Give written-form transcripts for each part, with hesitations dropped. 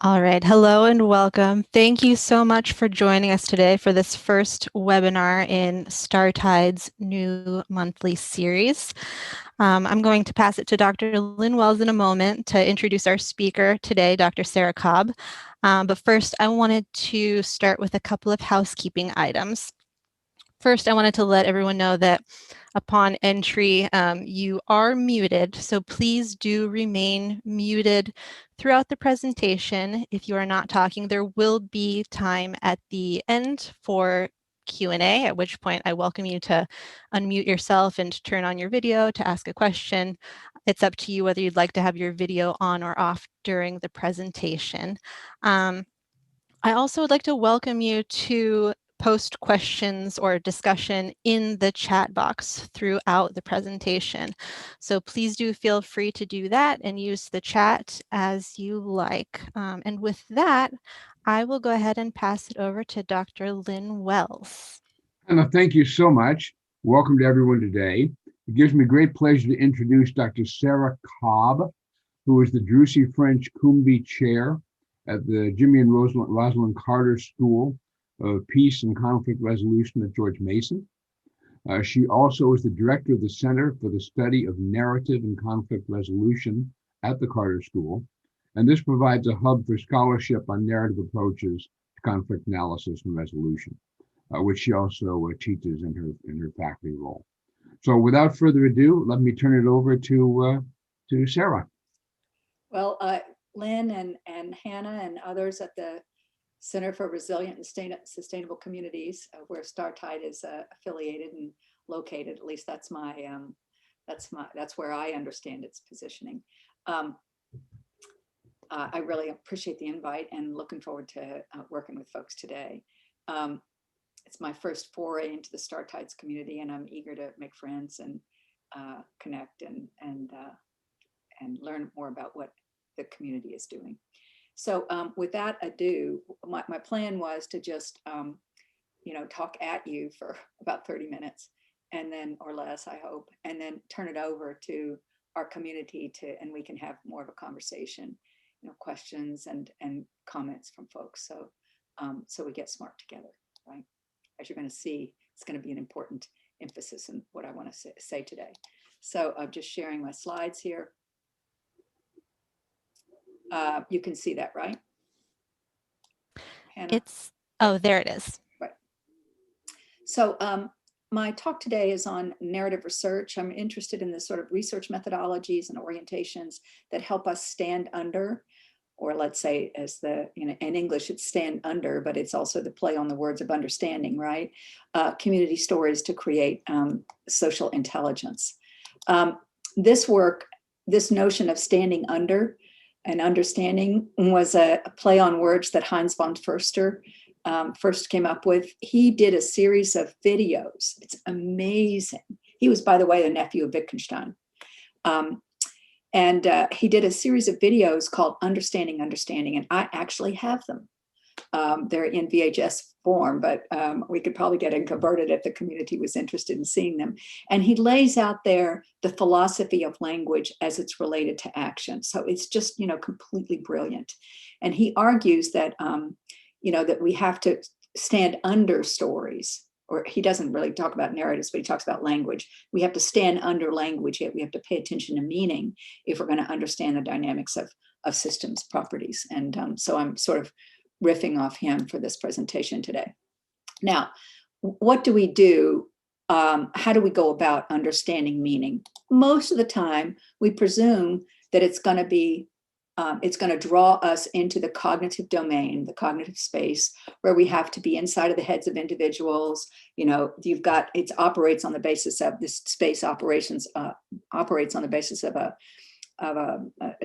All right, hello and welcome. Thank you so much for joining us today for this first webinar in StarTide's new monthly series. I'm going to pass it to Dr. Lynn Wells in a moment to introduce our speaker today, Dr. Sara Cobb. But first, I wanted to start with a couple of housekeeping items. First, I wanted to let everyone know that upon entry, you are muted, so please do remain muted throughout the presentation. If you are not talking, there will be time at the end for Q&A, at which point I welcome you to unmute yourself and turn on your video to ask a question. It's up to you whether you'd like to have your video on or off during the presentation. I also would like to welcome you to post questions or discussion in the chat box throughout the presentation. So please do feel free to do that and use the chat as you like. And with that, I will go ahead and pass it over to Dr. Lynn Wells. Anna, thank you so much. Welcome to everyone today. It gives me great pleasure to introduce Dr. Sara Cobb, who is the Drucie French Cumbie Chair at the Jimmy and Rosalynn Carter School of Peace and Conflict Resolution at George Mason. She also is the director of the Center for the Study of Narrative and Conflict Resolution at the Carter School. And this provides a hub for scholarship on narrative approaches to conflict analysis and resolution, which she also teaches in her faculty role. So without further ado, let me turn it over to Sara. Well, Lynn and Hannah and others at the Center for Resilient and Sustainable Communities, where StarTide is affiliated and located. At least that's where I understand its positioning. I really appreciate the invite and looking forward to working with folks today. It's my first foray into the StarTides community, and I'm eager to make friends and connect and learn more about what the community is doing. So with that ado, my plan was to just, talk at you for about 30 minutes and then, or less, I hope, and then turn it over to our community and we can have more of a conversation, questions and comments from folks. So we get smart together, right? As you're going to see, it's going to be an important emphasis in what I want to say today. So I'm just sharing my slides here. You can see that, right? Hannah? Oh, there it is. Right. So my talk today is on narrative research. I'm interested in the sort of research methodologies and orientations that help us stand under, or let's say as in English, it's stand under, but it's also the play on the words of understanding, right? Community stories to create social intelligence. This work, this notion of standing under and understanding was a play on words that Heinz von Förster first came up with. He did a series of videos. It's amazing. He was, by the way, the nephew of Wittgenstein. And he did a series of videos called Understanding, and I actually have them. They're in VHS form, but we could probably get them converted if the community was interested in seeing them. And he lays out there the philosophy of language as it's related to action. So it's just, completely brilliant. And he argues that, that we have to stand under stories, or he doesn't really talk about narratives, but he talks about language. We have to stand under language, yet we have to pay attention to meaning if we're going to understand the dynamics of systems properties. And so I'm sort of riffing off him for this presentation today. Now, what do we do? How do we go about understanding meaning? Most of the time, we presume that it's going to draw us into the cognitive domain, the cognitive space, where we have to be inside of the heads of individuals. It operates on the basis of this space operations, operates on the basis of a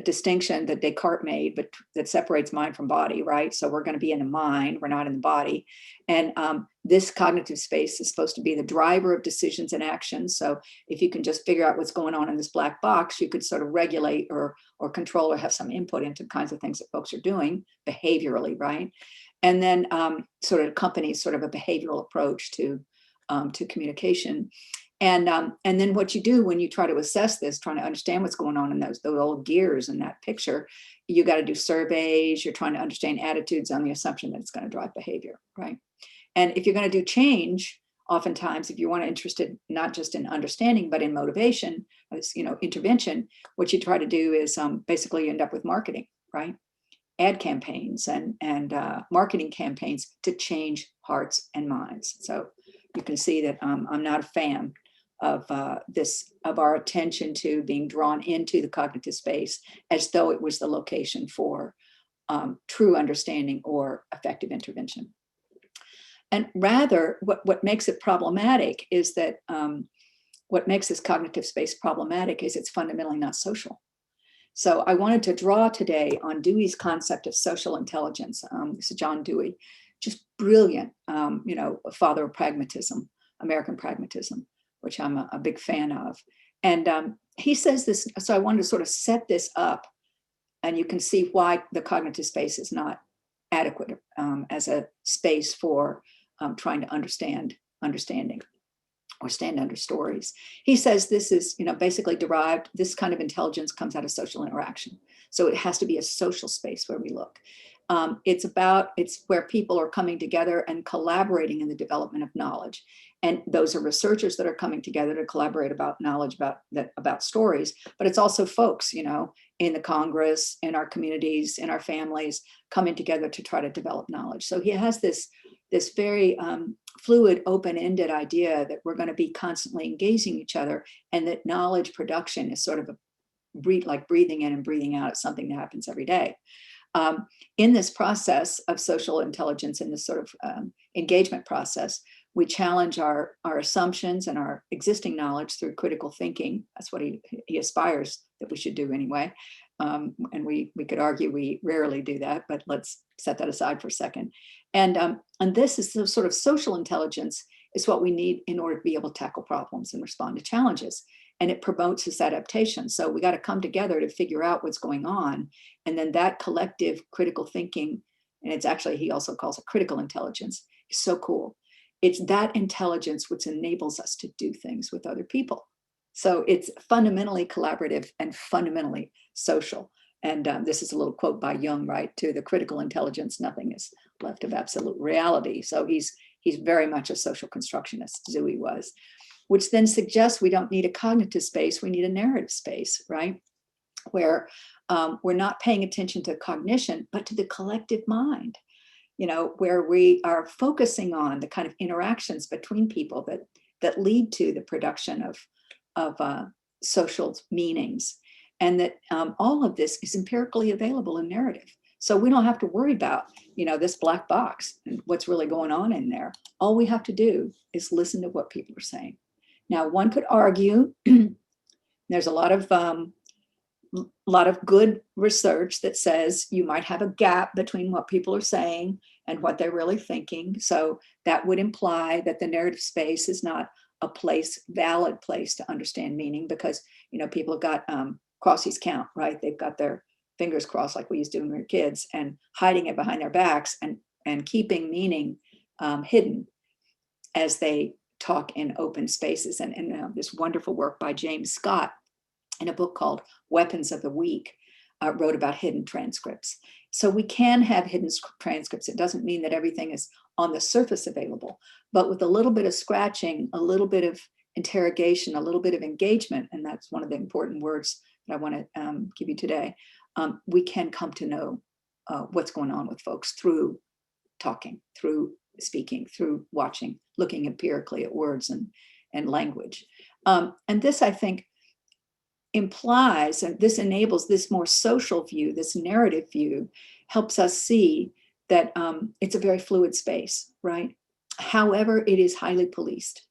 distinction that Descartes made, but that separates mind from body, right? So we're going to be in the mind, we're not in the body. And this cognitive space is supposed to be the driver of decisions and actions. So if you can just figure out what's going on in this black box, you could sort of regulate or control or have some input into the kinds of things that folks are doing behaviorally, right? And then sort of accompanies sort of a behavioral approach to communication. And then what you do when you try to assess this, trying to understand what's going on in those old gears in that picture, you got to do surveys. You're trying to understand attitudes on the assumption that it's going to drive behavior, right? And if you're going to do change, oftentimes, if you want to interested not just in understanding, but in motivation, intervention, what you try to do is basically end up with marketing, right? Ad campaigns and marketing campaigns to change hearts and minds. So you can see that I'm not a fan of our attention to being drawn into the cognitive space as though it was the location for true understanding or effective intervention. And rather, what makes it problematic is that what makes this cognitive space problematic is it's fundamentally not social. So I wanted to draw today on Dewey's concept of social intelligence. This is John Dewey, just brilliant, father of pragmatism, American pragmatism, which I'm a big fan of. And he says this, so I wanted to sort of set this up, and you can see why the cognitive space is not adequate as a space for trying to understanding or stand under stories. He says this is, basically derived, this kind of intelligence comes out of social interaction. So it has to be a social space where we look. It's where people are coming together and collaborating in the development of knowledge. And those are researchers that are coming together to collaborate about knowledge about stories, but it's also folks, in the Congress, in our communities, in our families, coming together to try to develop knowledge. So he has this very fluid, open-ended idea that we're going to be constantly engaging each other, and that knowledge production is sort of like breathing in and breathing out. It's something that happens every day. In this process of social intelligence, in this sort of engagement process, we challenge our assumptions and our existing knowledge through critical thinking. That's what he aspires that we should do anyway. And we could argue we rarely do that, but let's set that aside for a second. And this is the sort of social intelligence is what we need in order to be able to tackle problems and respond to challenges. And it promotes this adaptation. So we got to come together to figure out what's going on. And then that collective critical thinking, and it's actually, he also calls it critical intelligence, is so cool. It's that intelligence which enables us to do things with other people. So it's fundamentally collaborative and fundamentally social. And this is a little quote by Jung, right? To the critical intelligence, nothing is left of absolute reality. So he's very much a social constructionist, Dewey was, which then suggests we don't need a cognitive space, we need a narrative space, right? Where we're not paying attention to cognition, but to the collective mind. Where we are focusing on the kind of interactions between people that lead to the production of social meanings, and that all of this is empirically available in narrative. So we don't have to worry about, this black box and what's really going on in there. All we have to do is listen to what people are saying. Now, one could argue there's a lot of good research that says you might have a gap between what people are saying and what they're really thinking. So that would imply that the narrative space is not a valid place to understand meaning, because, people have got crossies count, right? They've got their fingers crossed like we used to do when we were kids, and hiding it behind their backs and keeping meaning hidden as they talk in open spaces. And this wonderful work by James Scott in a book called Weapons of the Weak wrote about hidden transcripts. So we can have hidden transcripts. It doesn't mean that everything is on the surface available, but with a little bit of scratching, a little bit of interrogation, a little bit of engagement, and that's one of the important words that I want to give you today, we can come to know what's going on with folks through talking, through speaking, through watching, looking empirically at words and language. And this, I think, implies, and this enables this more social view, this narrative view, helps us see that it's a very fluid space, right? However, it is highly policed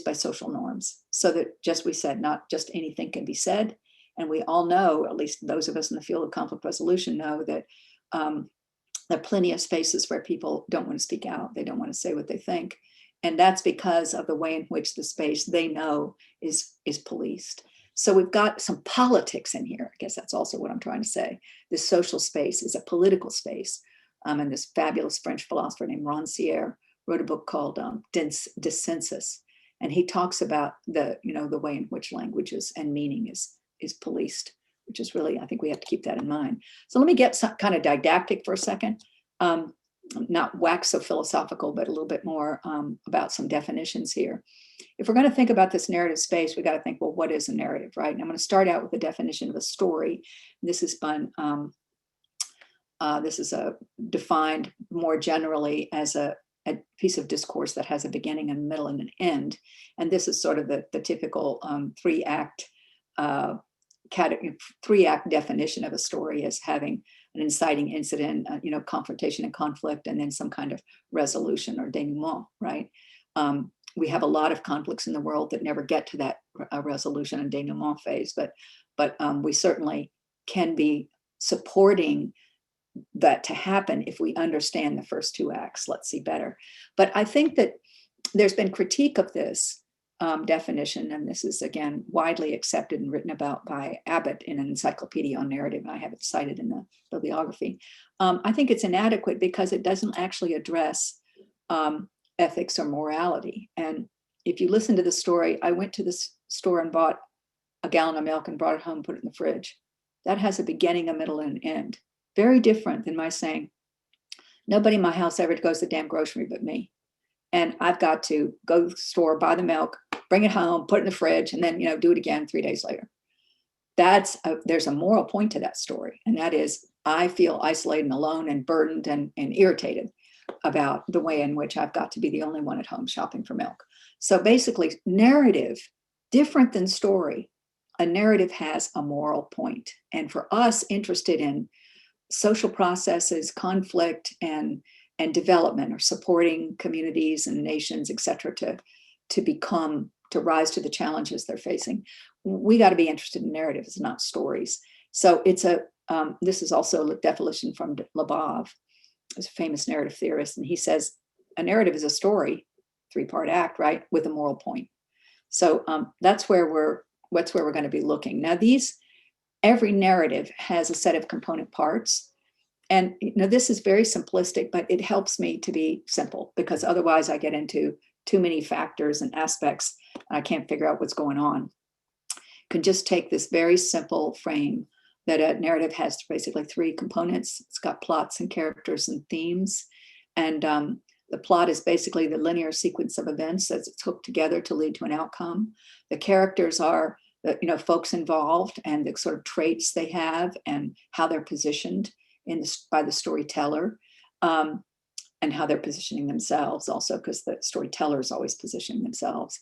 by social norms, so that, just we said, not just anything can be said. And we all know, at least those of us in the field of conflict resolution know, that there are plenty of spaces where people don't want to speak out. They don't want to say what they think. And that's because of the way in which the space they know is policed. So we've got some politics in here. I guess that's also what I'm trying to say. This social space is a political space. And this fabulous French philosopher named Rancière wrote a book called Dissensus. And he talks about the way in which languages and meaning is policed, which is really, I think we have to keep that in mind. So let me get some kind of didactic for a second. Not wax so philosophical, but a little bit more about some definitions here. If we're going to think about this narrative space, we got to think, well, what is a narrative, right? And I'm going to start out with the definition of a story. This is defined more generally as a piece of discourse that has a beginning, a middle, and an end. And this is sort of the typical three-act definition of a story as having an inciting incident, confrontation and conflict, and then some kind of resolution or denouement, right? We have a lot of conflicts in the world that never get to that resolution and denouement phase, but we certainly can be supporting that to happen if we understand the first two acts. Let's see better. But I think that there's been critique of this definition, and this is again widely accepted and written about by Abbott in an encyclopedia on narrative. I have it cited in the bibliography. I think it's inadequate because it doesn't actually address ethics or morality. And if you listen to the story, I went to this store and bought a gallon of milk and brought it home, put it in the fridge. That has a beginning, a middle, and an end. Very different than my saying, nobody in my house ever goes to the damn grocery but me. And I've got to go to the store, buy the milk, bring it home, put it in the fridge, and then, do it again 3 days later. There's a moral point to that story. And that is, I feel isolated and alone and burdened and irritated about the way in which I've got to be the only one at home shopping for milk. So basically, narrative, different than story, a narrative has a moral point. And for us interested in social processes, conflict, and development, or supporting communities and nations, et cetera, to rise to the challenges they're facing, we got to be interested in narratives, not stories. So this is also a definition from Labov, who's a famous narrative theorist, and he says a narrative is a story, three-part act, right, with a moral point. So that's where we're going to be looking. Now, every narrative has a set of component parts. And this is very simplistic, but it helps me to be simple, because otherwise I get into too many factors and aspects and I can't figure out what's going on. Can just take this very simple frame that a narrative has basically three components. It's got plots and characters and themes. And the plot is basically the linear sequence of events as it's hooked together to lead to an outcome. The characters are folks involved and the sort of traits they have and how they're positioned by the storyteller, and how they're positioning themselves also, because the storyteller is always positioning themselves,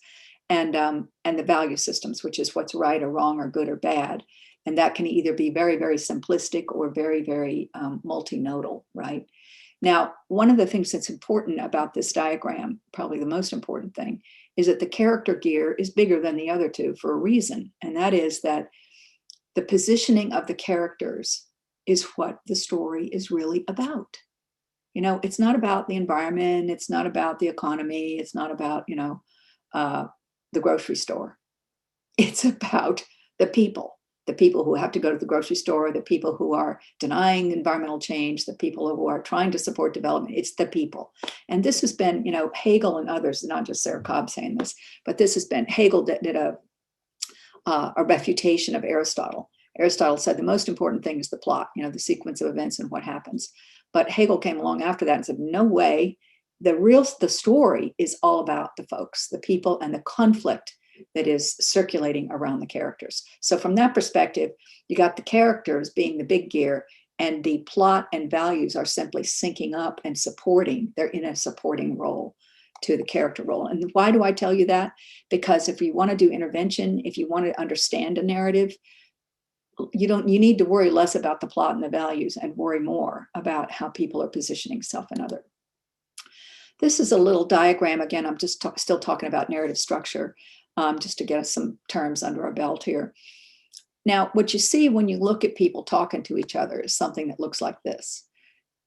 and the value systems, which is what's right or wrong or good or bad. And that can either be very, very simplistic or very, very multinodal, right? Now, one of the things that's important about this diagram, probably the most important thing, is that the character gear is bigger than the other two for a reason. And that is that the positioning of the characters is what the story is really about. It's not about the environment. It's not about the economy. It's not about, the grocery store. It's about the people who have to go to the grocery store, the people who are denying environmental change, the people who are trying to support development. It's the people. And this has been, Hegel and others, not just Sara Cobb saying this, but this has been, Hegel did a refutation of Aristotle. Aristotle said the most important thing is the plot, the sequence of events and what happens. But Hegel came along after that and said, no way, the story is all about the folks, the people, and the conflict that is circulating around the characters. So from that perspective, you got the characters being the big gear, and the plot and values are simply syncing up and supporting. They're in a supporting role to the character role. And why do I tell you that? Because if you want to do intervention, if you want to understand a narrative, you need to worry less about the plot and the values and worry more about how people are positioning self and other. This is a little diagram. Again, I'm just still talking about narrative structure, just to get us some terms under our belt here. Now, what you see when you look at people talking to each other is something that looks like this.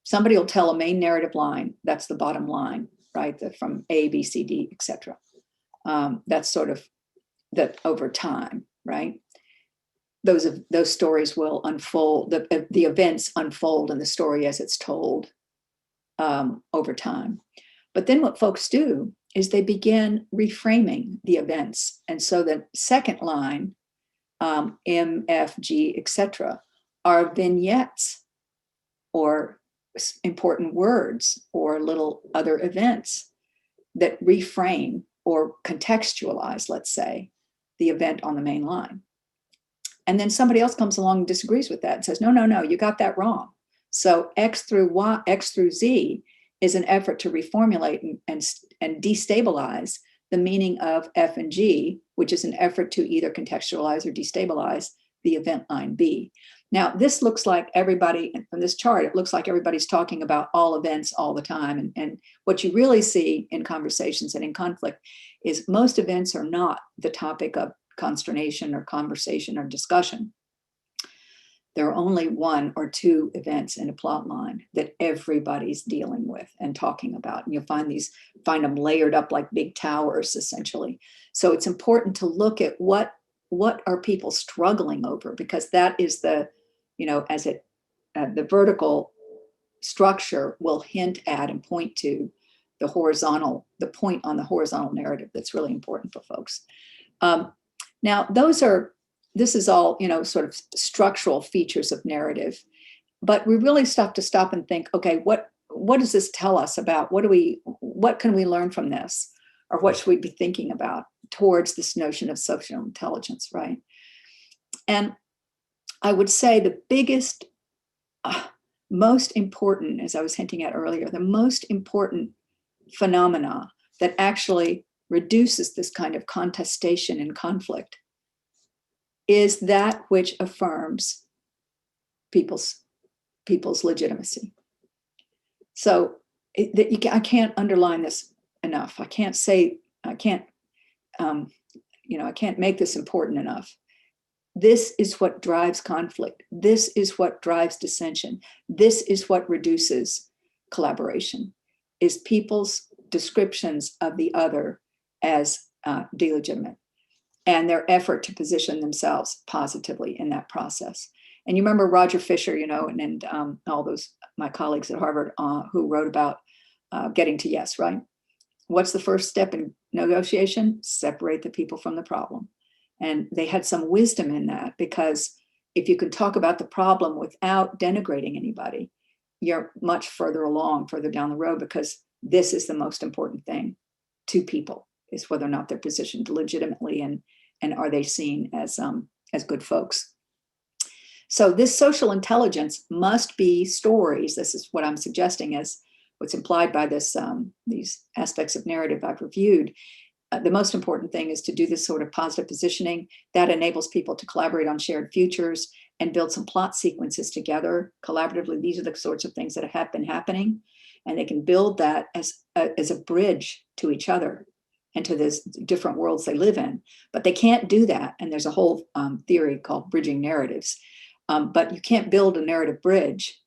Somebody will tell a main narrative line. That's the bottom line, right? From A, B, C, D, etc. That's sort of that over time, right? Those stories will unfold, the events unfold in the story as it's told over time. But then what folks do is they begin reframing the events. And so the second line, M, F, G, etc., are vignettes or important words or little other events that reframe or contextualize, let's say, the event on the main line. And then somebody else comes along and disagrees with that and says, no, no, no, you got that wrong. So X through Y, X through Z is an effort to reformulate and destabilize the meaning of F and G, which is an effort to either contextualize or destabilize the event line B. Now, this looks like everybody, from this chart, it looks like everybody's talking about all events all the time. And what you really see in conversations and in conflict is most events are not the topic of consternation or conversation or discussion. There are only one or two events in a plot line that everybody's dealing with and talking about. And you'll find them layered up like big towers, essentially. So it's important to look at what are people struggling over, because that is the, the vertical structure will hint at and point to the point on the horizontal narrative that's really important for folks. Now, this is all, sort of structural features of narrative, but we really have to stop and think, okay, what does this tell us about, what can we learn from this? Or what should we be thinking about towards this notion of social intelligence, right? And I would say the biggest, most important, as I was hinting at earlier, the most important phenomena that actually reduces this kind of contestation and conflict is that which affirms people's legitimacy. So I can't underline this enough. I can't make this important enough. This is what drives conflict. This is what drives dissension. This is what reduces collaboration, is people's descriptions of the other as delegitimate and their effort to position themselves positively in that process. And you remember Roger Fisher, and all those, my colleagues at Harvard who wrote about getting to yes, right? What's the first step in negotiation? Separate the people from the problem. And they had some wisdom in that, because if you can talk about the problem without denigrating anybody, you're much further down the road, because this is the most important thing to people, is whether or not they're positioned legitimately and are they seen as good folks. So this social intelligence must be stories. This is what I'm suggesting as what's implied by this these aspects of narrative I've reviewed. The most important thing is to do this sort of positive positioning that enables people to collaborate on shared futures and build some plot sequences together collaboratively. These are the sorts of things that have been happening, and they can build that as a bridge to each other and to these different worlds they live in. But they can't do that, and there's a whole theory called bridging narratives. But you can't build a narrative bridge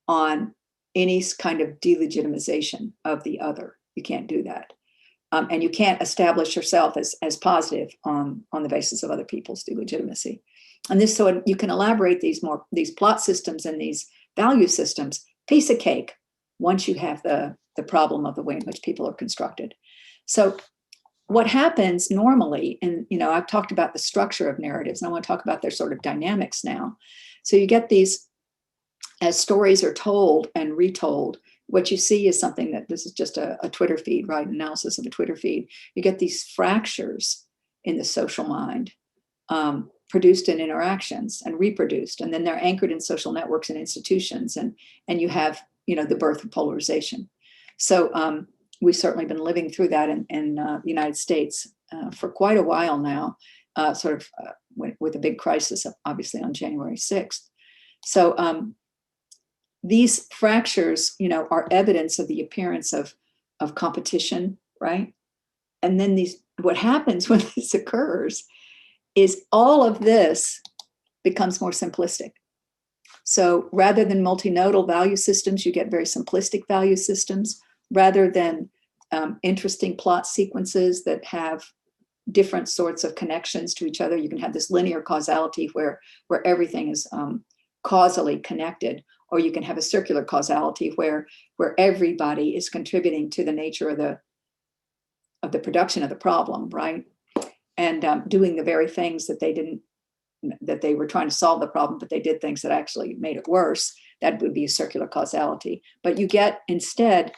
on any kind of delegitimization of the other. You can't do that. And you can't establish yourself as positive on the basis of other people's delegitimacy. And this, so you can elaborate these plot systems and these value systems, piece of cake, once you have the problem of the way in which people are constructed. So what happens normally, and I've talked about the structure of narratives, and I want to talk about their sort of dynamics now. So you get these, as stories are told and retold, what you see is something that, this is just a Twitter feed, right? Analysis of a Twitter feed. You get these fractures in the social mind, produced in interactions and reproduced, and then they're anchored in social networks and institutions, and you have, the birth of polarization. So we've certainly been living through that in the United States for quite a while now, with a big crisis, obviously on January 6th. So these fractures, are evidence of the appearance of competition, right? And then what happens when this occurs is all of this becomes more simplistic. So rather than multinodal value systems, you get very simplistic value systems. Rather than interesting plot sequences that have different sorts of connections to each other, you can have this linear causality where everything is causally connected. Or you can have a circular causality where everybody is contributing to the nature of the production of the problem, right? And doing the very things that they were trying to solve the problem, but they did things that actually made it worse. That would be a circular causality. But you get instead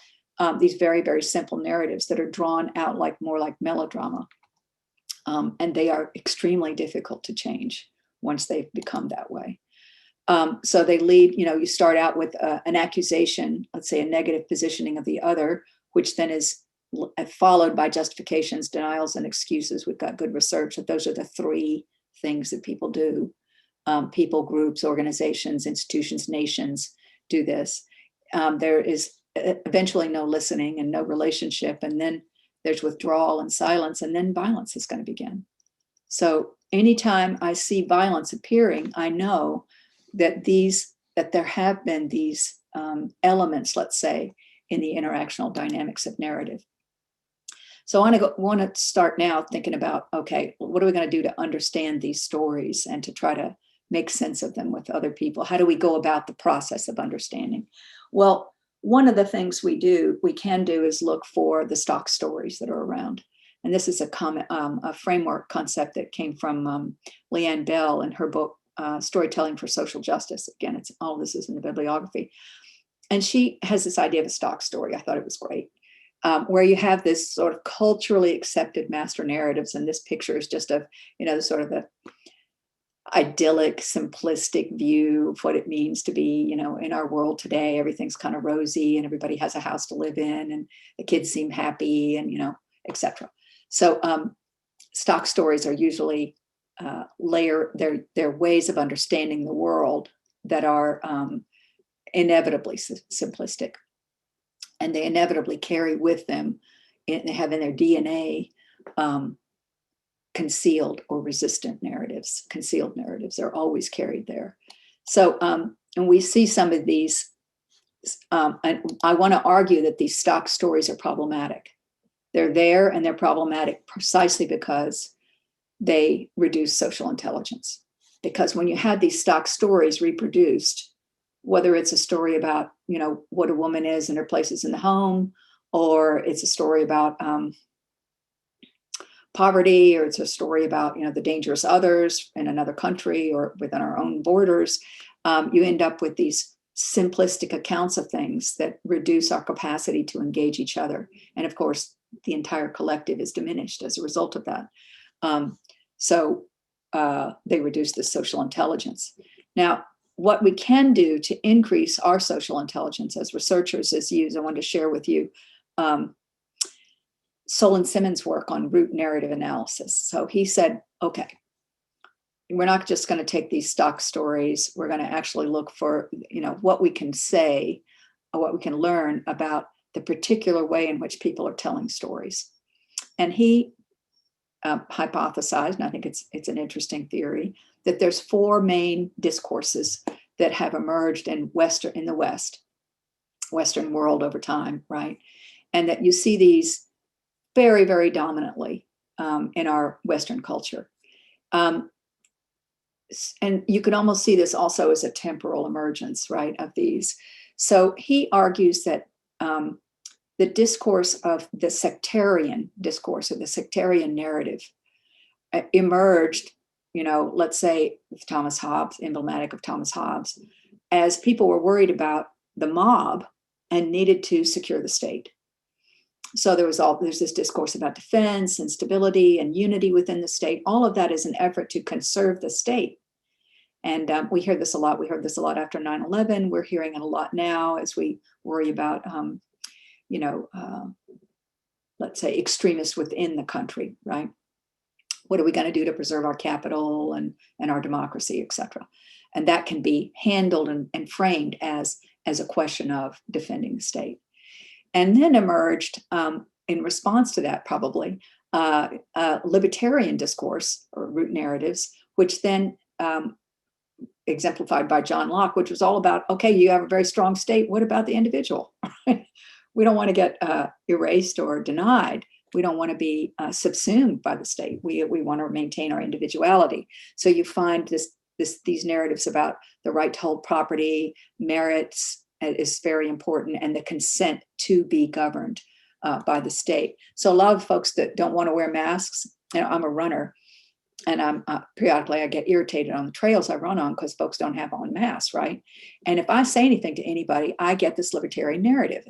these very, very simple narratives that are drawn out more like melodrama. And they are extremely difficult to change once they've become that way. So they lead, you start out with an accusation, let's say a negative positioning of the other, which then is followed by justifications, denials, and excuses. We've got good research that those are the three things that people do. People, groups, organizations, institutions, nations do this. There is eventually no listening and no relationship, and then there's withdrawal and silence, and then violence is going to begin. So anytime I see violence appearing, I know that there have been these elements, let's say, in the interactional dynamics of narrative. So I want to start now thinking about, okay, what are we going to do to understand these stories and to try to make sense of them with other people? How do we go about the process of understanding? Well, one of the things we can do is look for the stock stories that are around. And this is a framework concept that came from Leanne Bell in her book, Storytelling for Social Justice. Again, all this is in the bibliography. And she has this idea of a stock story. I thought it was great. Where you have this sort of culturally accepted master narratives, and this picture is just of, sort of the idyllic, simplistic view of what it means to be, in our world today. Everything's kind of rosy, and everybody has a house to live in, and the kids seem happy, and etc. So stock stories are usually they're ways of understanding the world that are inevitably simplistic. And they inevitably carry with them, they have in their DNA, concealed or resistant narratives. Concealed narratives are always carried there. So, and we see some of these, and I want to argue that these stock stories are problematic. They're there and they're problematic precisely because they reduce social intelligence. Because when you have these stock stories reproduced, whether it's a story about, what a woman is and her places in the home, or it's a story about poverty, or it's a story about, the dangerous others in another country or within our own borders, you end up with these simplistic accounts of things that reduce our capacity to engage each other. And of course, the entire collective is diminished as a result of that. So they reduce the social intelligence. Now, what we can do to increase our social intelligence as researchers is I wanted to share with you Solon Simmons' work on root narrative analysis. So he said, okay, we're not just going to take these stock stories. We're going to actually look for, what we can say, or what we can learn about the particular way in which people are telling stories. And he hypothesized, and I think it's an interesting theory, that there's four main discourses that have emerged in the Western world over time, right? And that you see these very, very dominantly in our Western culture. And you can almost see this also as a temporal emergence, right, of these. So he argues that the discourse of the sectarian discourse, or the sectarian narrative, emerged, let's say with Thomas Hobbes, emblematic of Thomas Hobbes, as people were worried about the mob and needed to secure the state. So there's this discourse about defense and stability and unity within the state. All of that is an effort to conserve the state. And we hear this a lot. We heard this a lot after 9/11. We're hearing it a lot now as we worry about, let's say, extremists within the country, right? What are we going to do to preserve our capital and our democracy, et cetera? And that can be handled and framed as a question of defending the state. And then emerged, in response to that, probably, libertarian discourse or root narratives, which then exemplified by John Locke, which was all about, okay, you have a very strong state. What about the individual? We don't want to get erased or denied. We don't want to be subsumed by the state. We want to maintain our individuality. So you find these narratives about the right to hold property, merits is very important, and the consent to be governed by the state. So a lot of folks that don't want to wear masks, I'm a runner, and I'm periodically I get irritated on the trails I run on because folks don't have on masks, right? And if I say anything to anybody, I get this libertarian narrative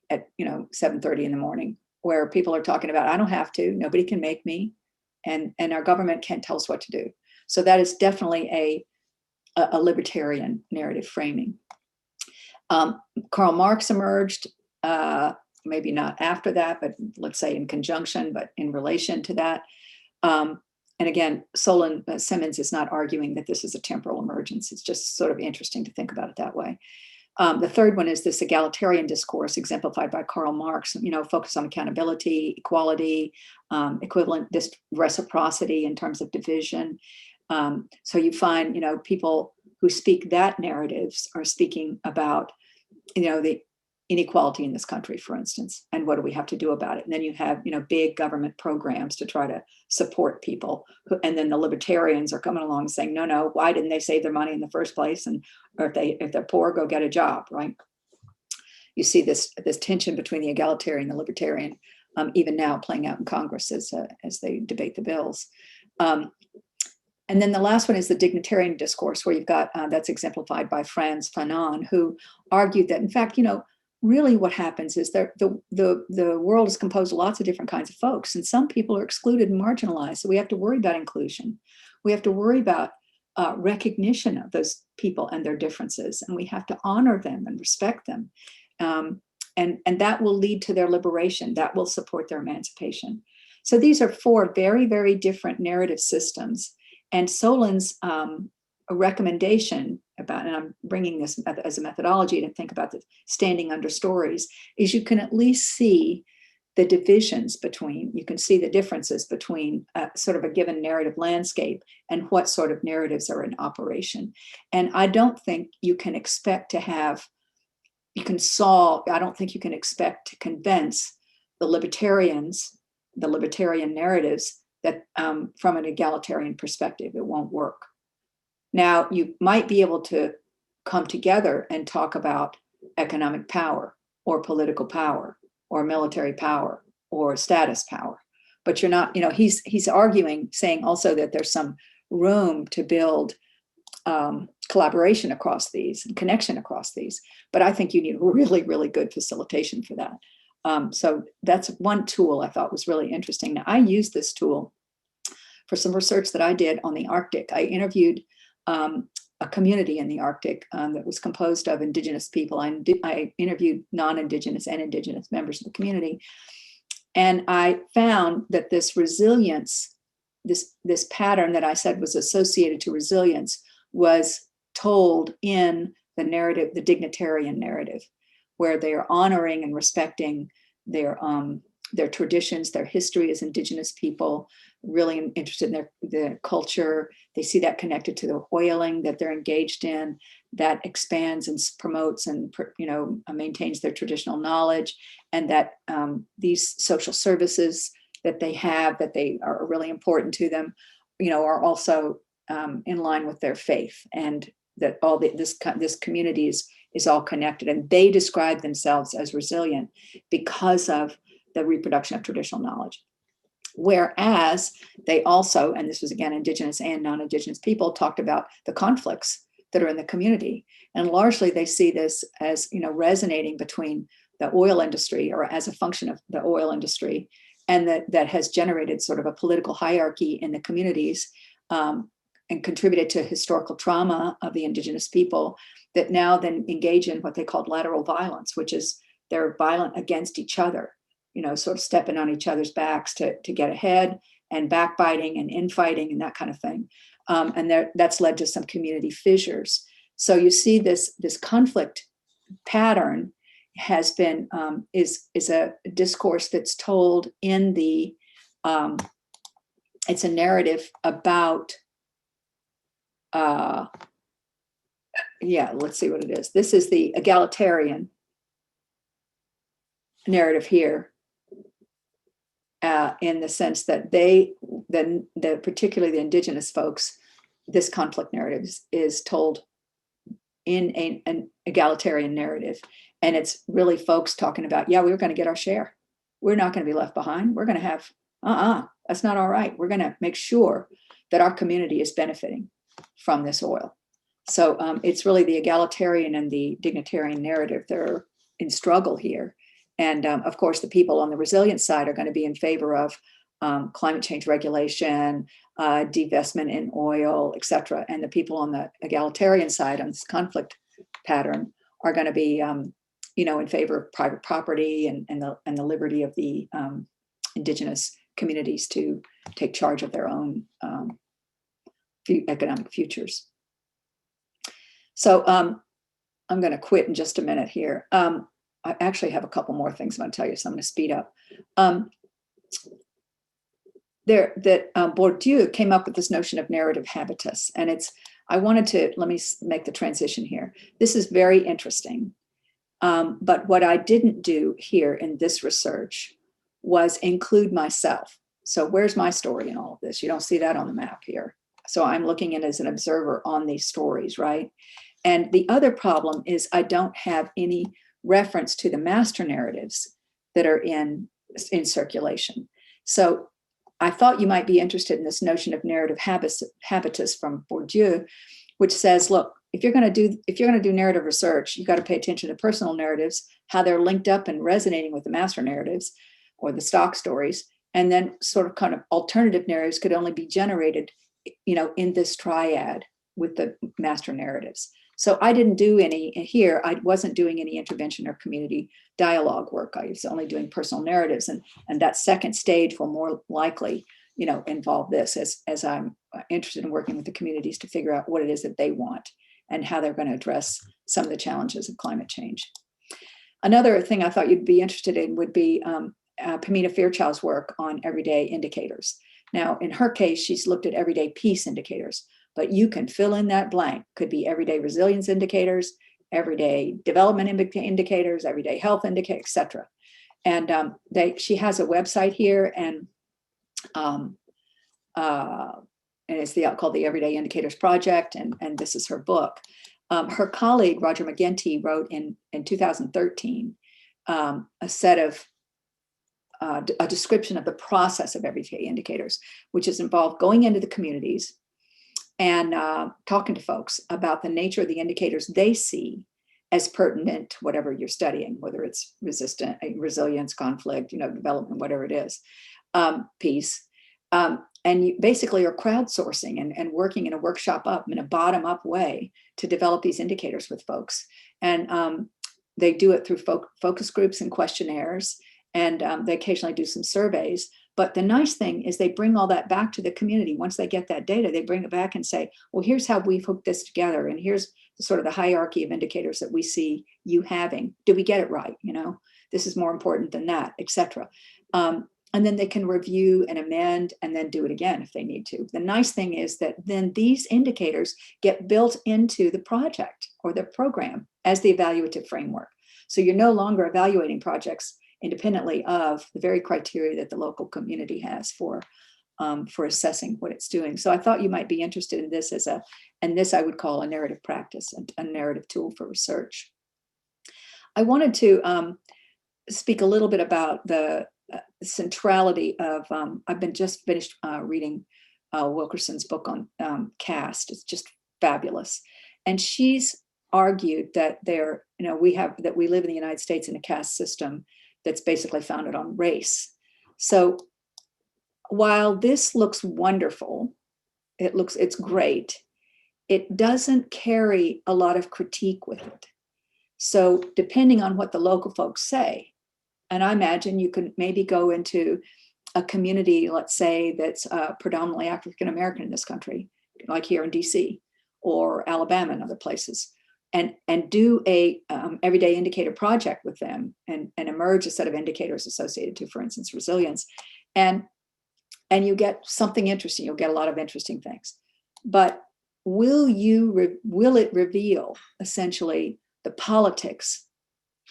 at 7:30 in the morning, where people are talking about, I don't have to, nobody can make me, and our government can't tell us what to do. So that is definitely a libertarian narrative framing. Karl Marx emerged, maybe not after that, but let's say in conjunction, but in relation to that. And again, Simmons is not arguing that this is a temporal emergence. It's just sort of interesting to think about it that way. The third one is this egalitarian discourse exemplified by Karl Marx, focus on accountability, equality, equivalent reciprocity in terms of division. So you find, people who speak that narratives are speaking about, the inequality in this country, for instance, and what do we have to do about it? And then you have, big government programs to try to support people. And then the libertarians are coming along saying, no, why didn't they save their money in the first place? Or if they're poor, go get a job, right? You see this tension between the egalitarian and the libertarian, even now playing out in Congress as they debate the bills. And then the last one is the dignitarian discourse, where you've got, that's exemplified by Frantz Fanon, who argued that, in fact, really what happens is that the world is composed of lots of different kinds of folks, and some people are excluded and marginalized. So we have to worry about inclusion. We have to worry about recognition of those people and their differences, and we have to honor them and respect them. And that will lead to their liberation. That will support their emancipation. So these are four very, very different narrative systems. And Solon's recommendation about, and I'm bringing this as a methodology to think about the standing under stories, is you can at least see the divisions between, you can see the differences between sort of a given narrative landscape and what sort of narratives are in operation. And I don't think you can expect to have, I don't think you can expect to convince the libertarian narratives that from an egalitarian perspective, it won't work. Now, you might be able to come together and talk about economic power or political power or military power or status power, but you're not, he's arguing, saying also that there's some room to build collaboration across these and connection across these. But I think you need really, really good facilitation for that. So that's one tool I thought was really interesting. Now, I used this tool for some research that I did on the Arctic. I interviewed a community in the Arctic that was composed of Indigenous people. I interviewed non-Indigenous and Indigenous members of the community. And I found that this resilience, this pattern that I said was associated to resilience, was told in the narrative, the dignitarian narrative, where they are honoring and respecting their traditions, their history as Indigenous people, really interested in their culture. They see that connected to the whaling that they're engaged in, that expands and promotes and maintains their traditional knowledge, and that these social services that they have, that they are really important to them, are also in line with their faith, and that all this community is all connected, and they describe themselves as resilient because of the reproduction of traditional knowledge. Whereas they also, and this was again Indigenous and non-Indigenous people, talked about the conflicts that are in the community. And largely they see this as, resonating between the oil industry, or as a function of the oil industry, and that has generated sort of a political hierarchy in the communities, and contributed to historical trauma of the Indigenous people that now then engage in what they called lateral violence, which is they're violent against each other, sort of stepping on each other's backs to get ahead, and backbiting and infighting and that kind of thing. And that's led to some community fissures. So you see this conflict pattern has been, is a discourse that's told in the, it's a narrative about, let's see what it is. This is the egalitarian narrative here, in the sense that particularly the Indigenous folks, this conflict narrative is told in an egalitarian narrative. And it's really folks talking about, we were going to get our share. we're not going to be left behind. We're going to have, that's not all right. We're going to make sure that our community is benefiting from this oil. So it's really the egalitarian and the dignitarian narrative that are in struggle here. And of course, the people on the resilience side are going to be in favor of climate change regulation, divestment in oil, et cetera. And the people on the egalitarian side on this conflict pattern are going to be, in favor of private property and the liberty of the indigenous communities to take charge of their own economic futures. So I'm going to quit in just a minute here. I actually have a couple more things I'm going to tell you, so I'm going to speed up. Bourdieu came up with this notion of narrative habitus, and let me make the transition here. This is very interesting, but what I didn't do here in this research was include myself. So where's my story in all of this? You don't see that on the map here. So I'm looking in as an observer on these stories, right? And the other problem is I don't have any reference to the master narratives that are in circulation. So I thought you might be interested in this notion of narrative habitus from Bourdieu, which says, look, if you're going to do narrative research, you've got to pay attention to personal narratives, how they're linked up and resonating with the master narratives or the stock stories, and then sort of kind of alternative narratives could only be generated, in this triad with the master narratives. So I didn't do any here. I wasn't doing any intervention or community dialogue work. I was only doing personal narratives, and that second stage will more likely, involve this as I'm interested in working with the communities to figure out what it is that they want and how they're going to address some of the challenges of climate change. Another thing I thought you'd be interested in would be Pamina Fairchild's work on everyday indicators. Now, in her case, she's looked at everyday peace indicators, but you can fill in that blank. Could be everyday resilience indicators, everyday development indicators, everyday health indicators, et cetera. And she has a website here, and it's called the Everyday Indicators Project, and this is her book. Her colleague, Roger McGinty, wrote in 2013 a set of a description of the process of everyday indicators, which is involved going into the communities and talking to folks about the nature of the indicators they see as pertinent to whatever you're studying, whether it's resilience, conflict, development, whatever it is, peace. And you basically are crowdsourcing and working in a workshop up in a bottom-up way to develop these indicators with folks. And they do it through focus groups and questionnaires, and they occasionally do some surveys. But the nice thing is they bring all that back to the community. Once they get that data, they bring it back and say, well, here's how we've hooked this together. And here's sort of the hierarchy of indicators that we see you having. Did we get it right? This is more important than that, et cetera. And then they can review and amend and then do it again if they need to. The nice thing is that then these indicators get built into the project or the program as the evaluative framework. So you're no longer evaluating projects independently of the very criteria that the local community has for assessing what it's doing. So I thought you might be interested in this and this I would call a narrative practice and a narrative tool for research. I wanted to speak a little bit about the centrality of, I've been just finished reading Wilkerson's book on caste. It's just fabulous. And she's argued that we live in the United States in a caste system that's basically founded on race. So while this looks wonderful, it's great, it doesn't carry a lot of critique with it. So depending on what the local folks say, and I imagine you can maybe go into a community, let's say, that's predominantly African-American in this country, like here in DC or Alabama and other places, and do a everyday indicator project with them and emerge a set of indicators associated to, for instance, resilience. And you get something interesting. You'll get a lot of interesting things. But will it reveal essentially the politics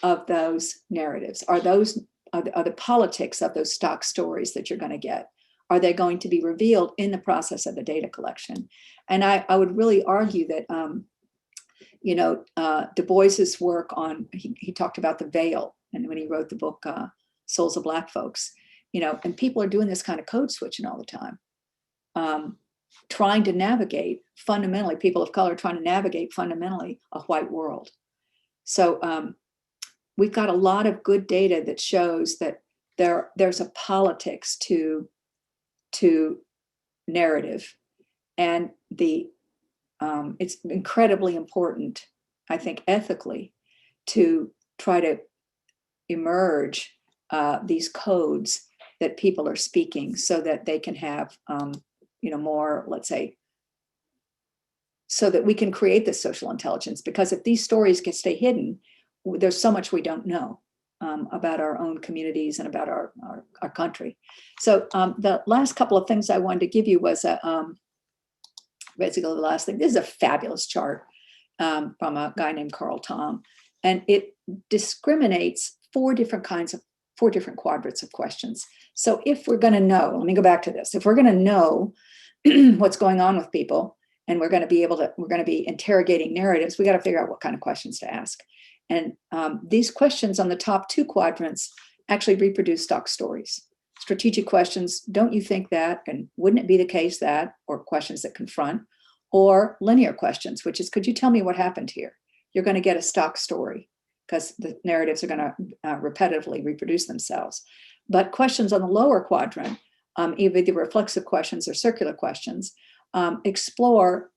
of those narratives? Are the politics of those stock stories that you're going to get? Are they going to be revealed in the process of the data collection? And I would really argue that Du Bois's work on, he talked about the veil, and when he wrote the book souls of Black folks, and people are doing this kind of code switching all the time, trying to navigate fundamentally, people of color trying to navigate fundamentally a white world. So we've got a lot of good data that shows that there's a politics to narrative, and it's incredibly important, I think, ethically, to try to emerge these codes that people are speaking so that they can have, more, let's say, so that we can create this social intelligence. Because if these stories can stay hidden, there's so much we don't know about our own communities and about our country. So the last couple of things I wanted to give you was basically the last thing. This is a fabulous chart from a guy named Carl Tom, and it discriminates four different quadrants of questions. So if we're going to know, let me go back to this. If we're going to know what's going on with people, and we're going to be interrogating narratives, we got to figure out what kind of questions to ask. And these questions on the top two quadrants actually reproduce stock stories. Strategic questions, don't you think that, and wouldn't it be the case that, or questions that confront, or linear questions, which is, could you tell me what happened here? You're going to get a stock story because the narratives are going to repetitively reproduce themselves. But questions on the lower quadrant, either the reflexive questions or circular questions, explore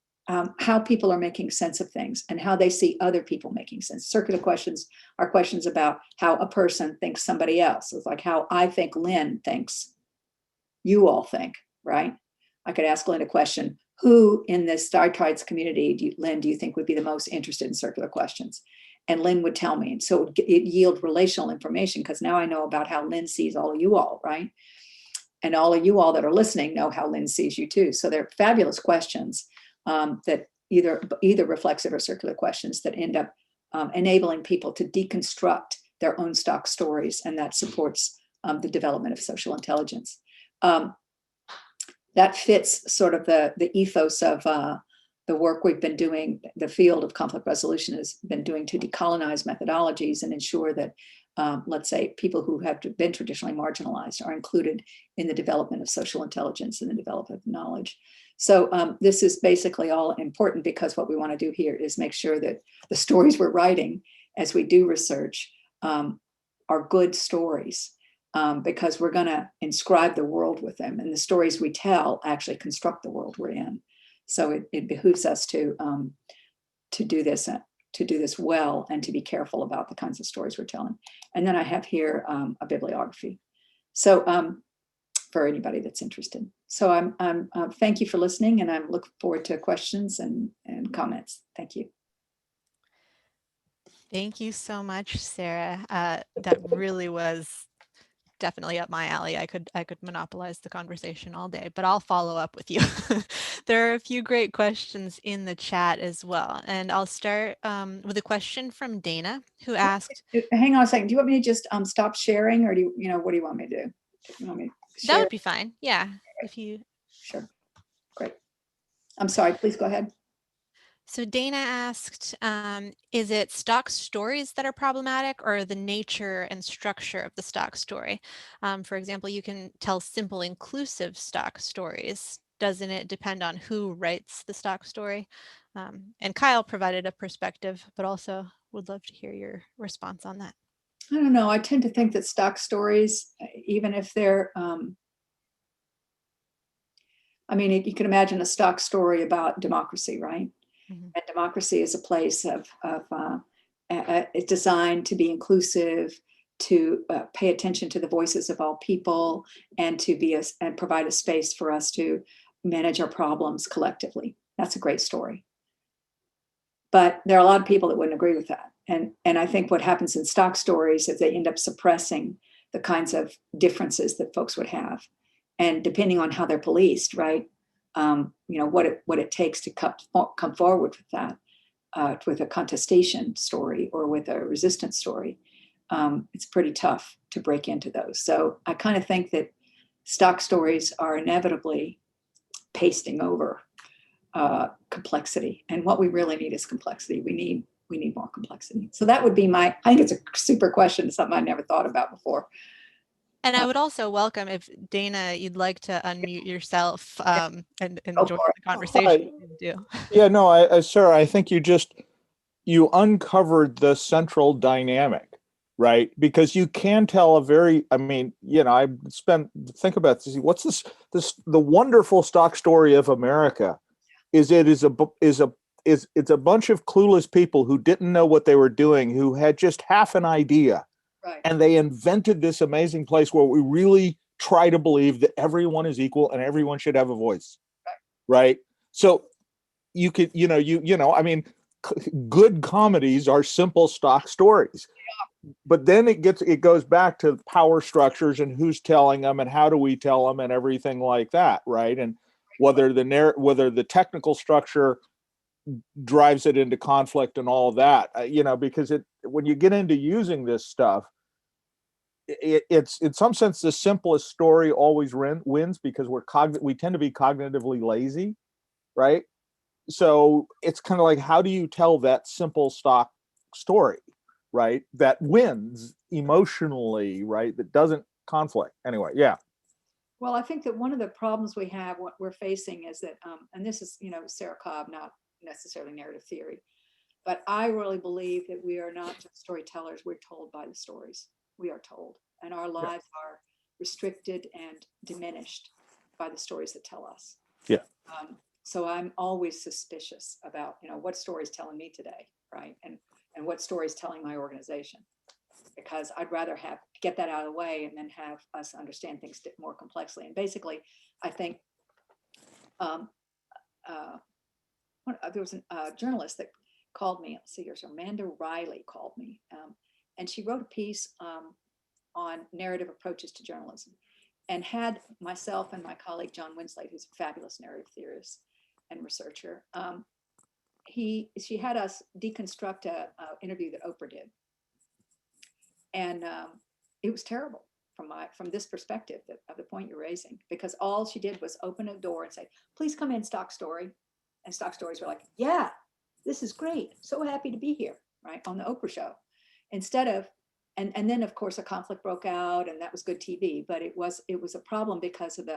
how people are making sense of things and how they see other people making sense. Circular questions are questions about how a person thinks somebody else. It's like how I think Lynn thinks you all think, right? I could ask Lynn a question, who in this StarTides community, Lynn, do you think would be the most interested in circular questions? And Lynn would tell me. And so it yield relational information, because now I know about how Lynn sees all of you all, right? And all of you all that are listening know how Lynn sees you too. So they're fabulous questions that either reflexive or circular questions that end up enabling people to deconstruct their own stock stories, and that supports the development of social intelligence. That fits sort of the ethos of the work we've been doing, the field of conflict resolution has been doing to decolonize methodologies and ensure that, let's say, people who have been traditionally marginalized are included in the development of social intelligence and the development of knowledge. So this is basically all important, because what we want to do here is make sure that the stories we're writing as we do research are good stories, because we're going to inscribe the world with them, and the stories we tell actually construct the world we're in. So it behooves us to do this well, and to be careful about the kinds of stories we're telling. And then I have here a bibliography. So for anybody that's interested. So I'm thank you for listening, and I'm looking forward to questions and comments. Thank you. Thank you so much, Sarah. That really was definitely up my alley. I could monopolize the conversation all day, but I'll follow up with you. There are a few great questions in the chat as well. And I'll start with a question from Dana, who asked— Hang on a second. Do you want me to just stop sharing, or do you, what do you want me to do? You want me to share? That would be fine. Yeah. If you— Sure. Great. I'm sorry, please go ahead. So Dana asked, is it stock stories that are problematic, or the nature and structure of the stock story? For example, you can tell simple inclusive stock stories. Doesn't it depend on who writes the stock story? And Kyle provided a perspective, but also would love to hear your response on that. I don't know. I tend to think that stock stories, even if they're, I mean, you can imagine a stock story about democracy, right? Mm-hmm. And democracy is a place it's designed to be inclusive, to pay attention to the voices of all people, and to and provide a space for us to manage our problems collectively. That's a great story. But there are a lot of people that wouldn't agree with that. And I think what happens in stock stories is they end up suppressing the kinds of differences that folks would have. And depending on how they're policed, right? What it takes to come forward with that, with a contestation story or with a resistance story, it's pretty tough to break into those. So I kind of think that stock stories are inevitably pasting over complexity, and what we really need is complexity. We need more complexity. So that would be I think it's a super question, something I never thought about before. And I would also welcome if Dana, you'd like to unmute yourself and Go join for it. the conversation. Do. Yeah, no, Sarah, I think you uncovered the central dynamic, right? Because you can tell I mean, think about this. What's the wonderful stock story of America is it's a bunch of clueless people who didn't know what they were doing, who had just half an idea. Right. And they invented this amazing place where we really try to believe that everyone is equal and everyone should have a voice. Right. So you could, I mean, good comedies are simple stock stories. But then it goes back to power structures and who's telling them and how do we tell them and everything like that, right? And whether the technical structure drives it into conflict and all of that, because when you get into using this stuff, it's in some sense the simplest story always wins because we tend to be cognitively lazy, right? So it's kind of like, how do you tell that simple stock story, right? That wins emotionally, right? That doesn't conflict. Anyway, yeah. Well, I think that one of the problems we have, what we're facing is that, and this is, Sara Cobb, not necessarily narrative theory, but I really believe that we are not just storytellers, we're told by the stories. We are told, and our lives are restricted and diminished by the stories that tell us. Yeah. So I'm always suspicious about, what story is telling me today, right? And what story is telling my organization, because I'd rather get that out of the way and then have us understand things more complexly. And basically, I think there was a journalist that called me, let's see, here's Amanda Riley called me, and she wrote a piece on narrative approaches to journalism and had myself and my colleague, John Winslade, who's a fabulous narrative theorist and researcher. She had us deconstruct a interview that Oprah did. And it was terrible from this perspective of the point you're raising, because all she did was open a door and say, please come in, stock story. And stock stories were like, yeah, this is great. So happy to be here, right? On the Oprah show. Instead of, and then of course a conflict broke out, and that was good TV, but it was a problem because of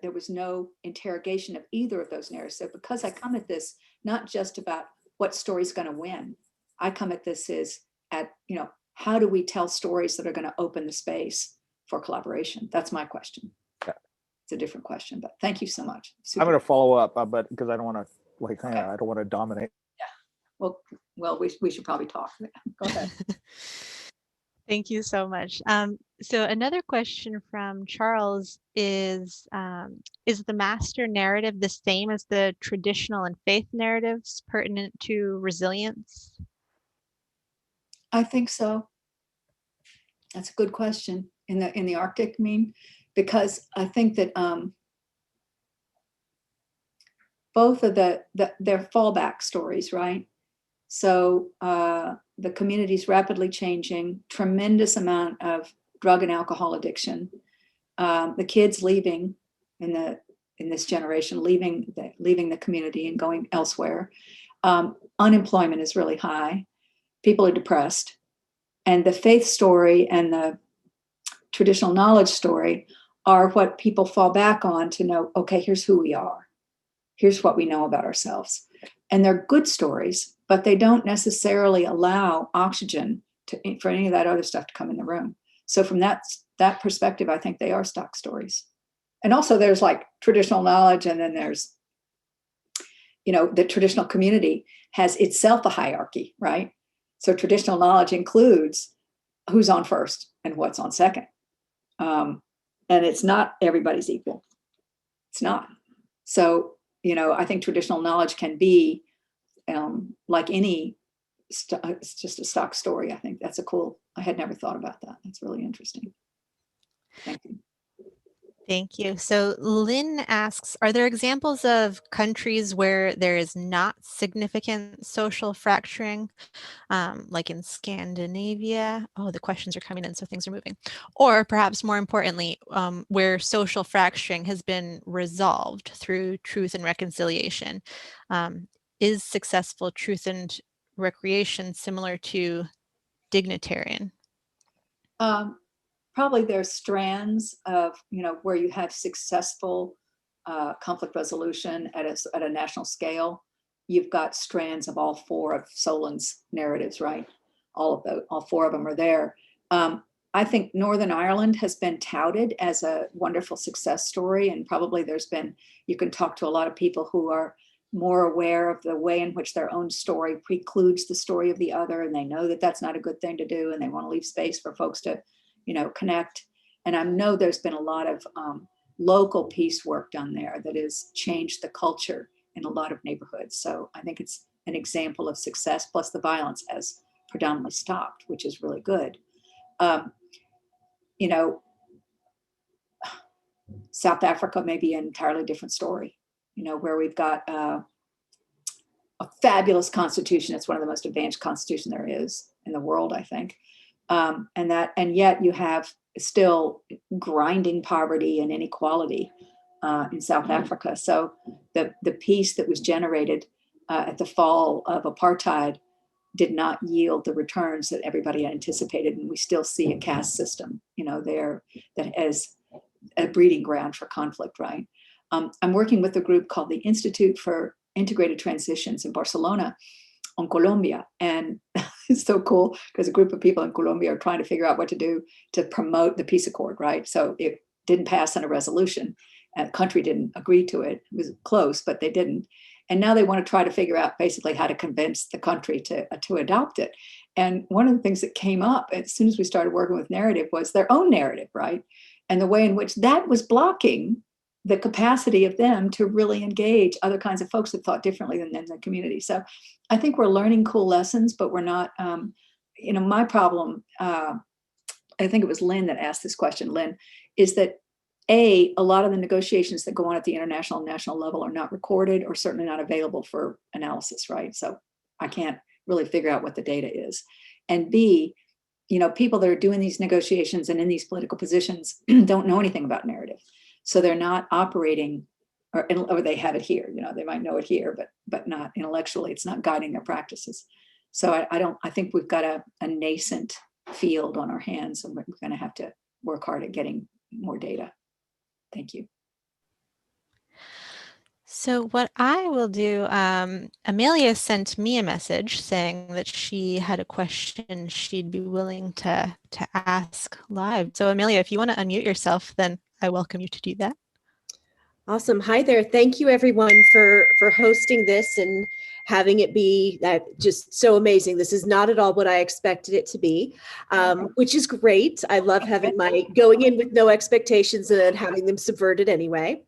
there was no interrogation of either of those narratives. So because I come at this not just about what story's going to win, I come at this how do we tell stories that are going to open the space for collaboration? That's my question. Okay. It's a different question, but thank you so much. I'm going to follow up, but because I don't want to I don't want to dominate. Yeah. Well, we should probably talk. Go ahead. Thank you so much. So another question from Charles is the master narrative the same as the traditional and faith narratives pertinent to resilience? I think so. That's a good question. In the Arctic, because I think that both of their fallback stories, right? So the community's rapidly changing, tremendous amount of drug and alcohol addiction. The kids leaving in this generation, leaving the community and going elsewhere. Unemployment is really high. People are depressed. And the faith story and the traditional knowledge story are what people fall back on to know, okay, here's who we are. Here's what we know about ourselves. And they're good stories, but they don't necessarily allow oxygen for any of that other stuff to come in the room. So from that perspective, I think they are stock stories. And also there's like traditional knowledge, and then there's, the traditional community has itself a hierarchy, right? So traditional knowledge includes who's on first and what's on second. And it's not everybody's equal. It's not. So, I think traditional knowledge can be like any, it's just a stock story. I think that's I had never thought about that. That's really interesting. Thank you. Thank you. So Lynn asks, are there examples of countries where there is not significant social fracturing, like in Scandinavia? Oh, the questions are coming in, so things are moving. Or perhaps more importantly, where social fracturing has been resolved through truth and reconciliation? Is successful truth and recreation similar to dignitarian? probably there's strands of, where you have successful conflict resolution at a national scale. You've got strands of all four of Solon's narratives, right? All four of them are there. I think Northern Ireland has been touted as a wonderful success story, and probably you can talk to a lot of people who are more aware of the way in which their own story precludes the story of the other, and they know that that's not a good thing to do, and they want to leave space for folks to, connect. And I know there's been a lot of local peace work done there that has changed the culture in a lot of neighborhoods. So I think it's an example of success, plus the violence has predominantly stopped, which is really good. South Africa may be an entirely different story, where we've got a fabulous constitution. It's one of the most advanced constitutions there is in the world, I think. And yet you have still grinding poverty and inequality in South Africa. So the peace that was generated at the fall of apartheid did not yield the returns that everybody anticipated. And we still see a caste system, there that as a breeding ground for conflict, right? I'm working with a group called the Institute for Integrated Transitions in Barcelona on Colombia. And it's so cool because a group of people in Colombia are trying to figure out what to do to promote the peace accord, right? So it didn't pass on a resolution and the country didn't agree to it. It was close, but they didn't. And now they want to try to figure out basically how to convince the country to adopt it. And one of the things that came up as soon as we started working with narrative was their own narrative, right? And the way in which that was blocking the capacity of them to really engage other kinds of folks that thought differently than the community. So I think we're learning cool lessons, but we're not, my problem, I think it was Lynn that asked this question, Lynn, is that a lot of the negotiations that go on at the international and national level are not recorded or certainly not available for analysis, right? So I can't really figure out what the data is. And B, people that are doing these negotiations and in these political positions don't know anything about narrative. So they're not operating, or they have it here, they might know it here, but not intellectually. It's not guiding their practices. So I think we've got a nascent field on our hands, and we're going to have to work hard at getting more data. Thank you. So what I will do, Amelia sent me a message saying that she had a question she'd be willing to ask live. So Amelia, if you want to unmute yourself, then I welcome you to do that. Awesome. Hi there. Thank you everyone for hosting this and having it be just so amazing. This is not at all what I expected it to be, which is great. I love having my going in with no expectations and then having them subverted anyway.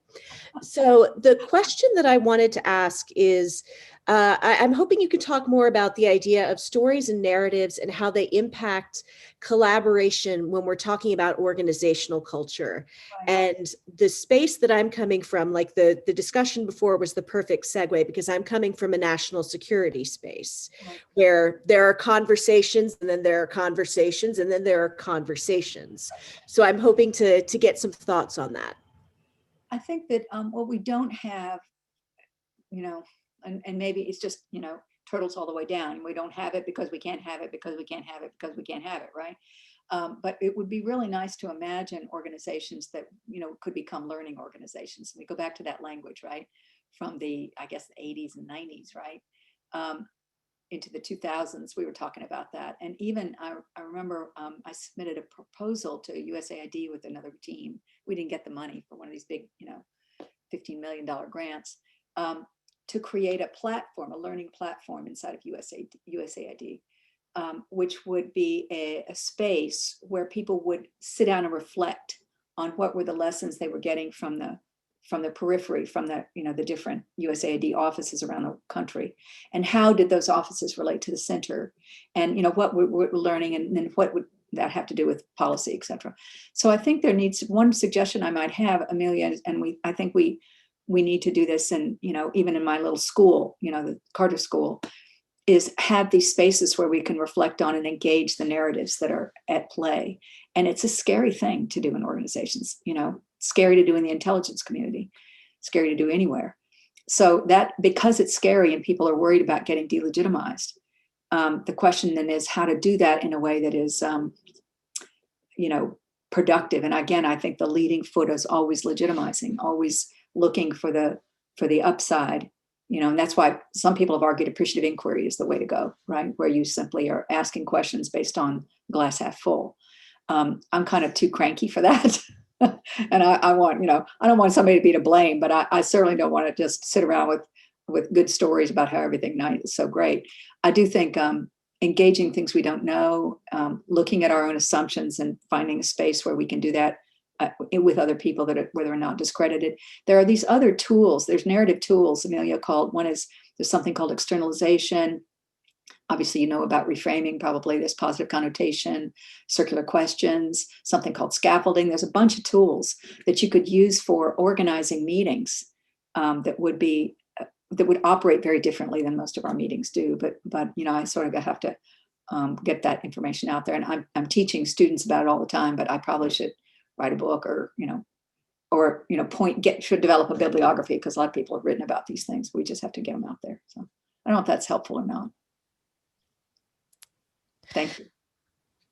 So the question that I wanted to ask is, I'm hoping you could talk more about the idea of stories and narratives and how they impact collaboration when we're talking about organizational culture. Right. And the space that I'm coming from, like the discussion before was the perfect segue, because I'm coming from a national security space, right, where there are conversations and then there are conversations and then there are conversations. So I'm hoping to get some thoughts on that. I think that what we don't have, and maybe it's just, turtles all the way down. We don't have it because we can't have it, because we can't have it, because we can't have it, right? But it would be really nice to imagine organizations that, could become learning organizations. We go back to that language, right? From the, I guess, the 80s and 90s, right? Into the 2000s, we were talking about that. And even I remember I submitted a proposal to USAID with another team. We didn't get the money for one of these big, $15 million grants, to create a platform, a learning platform inside of USAID, which would be a space where people would sit down and reflect on what were the lessons they were getting from the periphery, from the different USAID offices around the country, and how did those offices relate to the center, and what we're learning, and then what would that have to do with policy, et cetera. So I think there needs, one suggestion I might have, Amelia, and I think we need to do this, and even in my little school, the Carter School, is have these spaces where we can reflect on and engage the narratives that are at play. And it's a scary thing to do in organizations, scary to do in the intelligence community, scary to do anywhere. So that, because it's scary and people are worried about getting delegitimized, the question then is how to do that in a way that is, productive. And again, I think the leading foot is always legitimizing, always looking for the upside, and that's why some people have argued appreciative inquiry is the way to go, right? Where you simply are asking questions based on glass half full. I'm kind of too cranky for that. And I want, I don't want somebody to be to blame, but I certainly don't want to just sit around with good stories about how everything is so great. I do think engaging things we don't know, looking at our own assumptions and finding a space where we can do that with other people where they're not discredited. There are these other tools. There's narrative tools, Amelia called. There's something called externalization. Obviously, you know about reframing, probably. There's positive connotation, circular questions, something called scaffolding. There's a bunch of tools that you could use for organizing meetings that would operate very differently than most of our meetings do. But I sort of have to get that information out there. And I'm teaching students about it all the time, but I probably should write a book should develop a bibliography, because a lot of people have written about these things. We just have to get them out there. So I don't know if that's helpful or not. Thank you.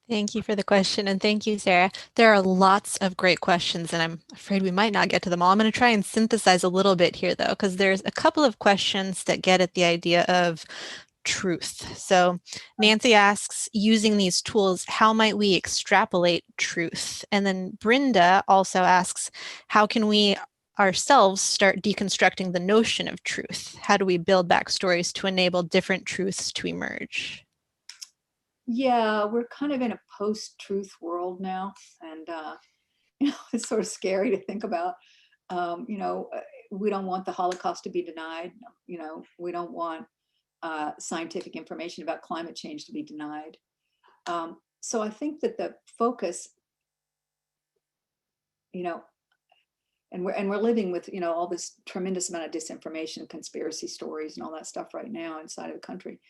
Thank you for the question, and thank you, Sarah. There are lots of great questions, and I'm afraid we might not get to them all. I'm going to try and synthesize a little bit here, though, because there's a couple of questions that get at the idea of truth. So Nancy asks, using these tools, how might we extrapolate truth? And then Brenda also asks, how can we ourselves start deconstructing the notion of truth? How do we build back stories to enable different truths to emerge? Yeah, we're kind of in a post-truth world now, and it's sort of scary to think about. We don't want the Holocaust to be denied. We don't want scientific information about climate change to be denied. So I think that the focus, and we're living with all this tremendous amount of disinformation, conspiracy stories, and all that stuff right now inside of the country.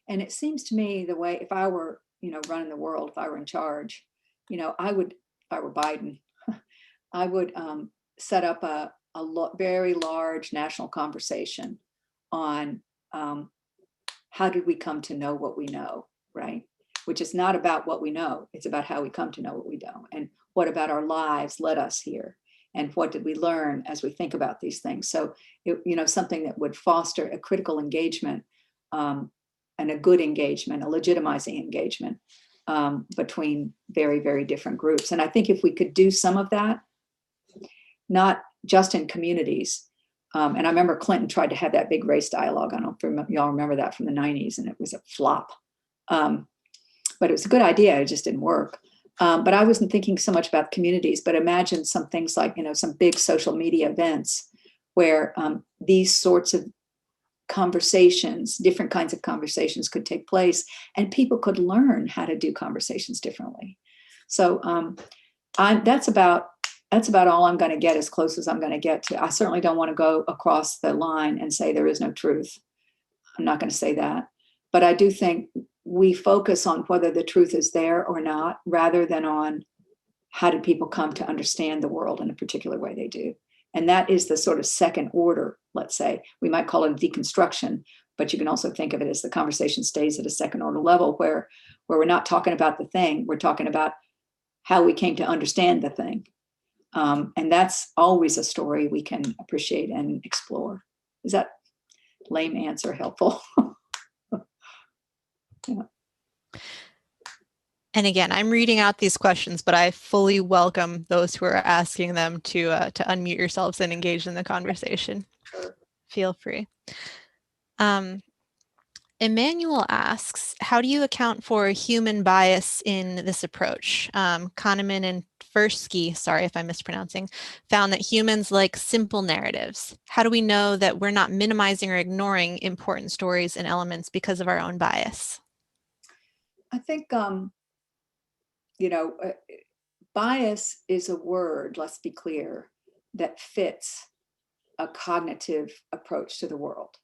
And it seems to me the way, if I were, running the world, if I were in charge, I would, if I were Biden, I would set up a very large national conversation on how did we come to know what we know, right? Which is not about what we know. It's about how we come to know what we know. And what about our lives led us here? And what did we learn as we think about these things? So, something that would foster a critical engagement and a good engagement, a legitimizing engagement between very, very different groups. And I think if we could do some of that, not just in communities. And I remember Clinton tried to have that big race dialogue. I don't know if y'all remember that from the 90s, and it was a flop. But it was a good idea, it just didn't work. But I wasn't thinking so much about communities, but imagine some things like, some big social media events where these sorts of conversations, different kinds of conversations could take place, and people could learn how to do conversations differently. So that's about all I'm going to get, as close as I'm going to get to. I certainly don't want to go across the line and say there is no truth. I'm not going to say that. But I do think we focus on whether the truth is there or not, rather than on how did people come to understand the world in a particular way they do. And that is the sort of second order, let's say. We might call it a deconstruction, but you can also think of it as the conversation stays at a second order level where we're not talking about the thing, we're talking about how we came to understand the thing. And that's always a story we can appreciate and explore. Is that lame answer helpful? Yeah. And again, I'm reading out these questions, but I fully welcome those who are asking them to unmute yourselves and engage in the conversation. Sure. Feel free. Emmanuel asks, how do you account for human bias in this approach? Kahneman and Tversky, sorry if I'm mispronouncing, found that humans like simple narratives. How do we know that we're not minimizing or ignoring important stories and elements because of our own bias? I think, bias is a word, let's be clear, that fits a cognitive approach to the world.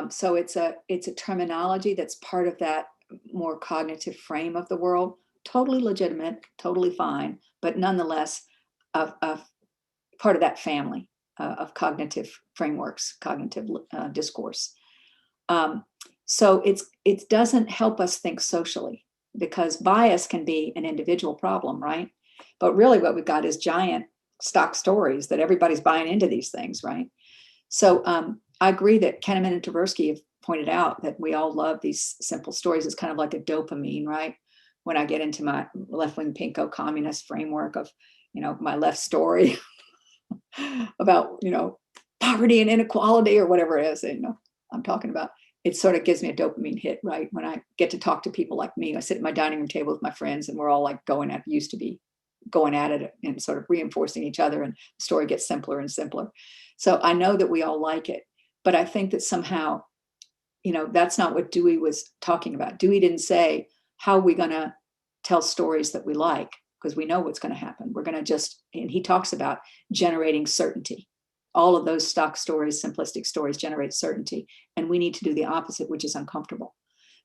So it's a terminology that's part of that more cognitive frame of the world, totally legitimate, totally fine, but nonetheless of part of that family of cognitive frameworks, cognitive discourse. So it doesn't help us think socially. because bias can be an individual problem, right? But really what we've got is giant stock stories that everybody's buying into these things, right? So I agree that Kahneman and Tversky have pointed out that we all love these simple stories. It's kind of like a dopamine, right? When I get into my left-wing pinko communist framework of, my left story about, poverty and inequality or whatever it is, I'm talking about, it sort of gives me a dopamine hit, right? When I get to talk to people like me, I sit at my dining room table with my friends and we're all like used to be going at it and sort of reinforcing each other, and the story gets simpler and simpler. So I know that we all like it, but I think that somehow, that's not what Dewey was talking about. Dewey didn't say, how are we going to tell stories that we like? Because we know what's going to happen. We're going to and he talks about generating certainty. All of those stock stories, simplistic stories, generate certainty. And we need to do the opposite, which is uncomfortable.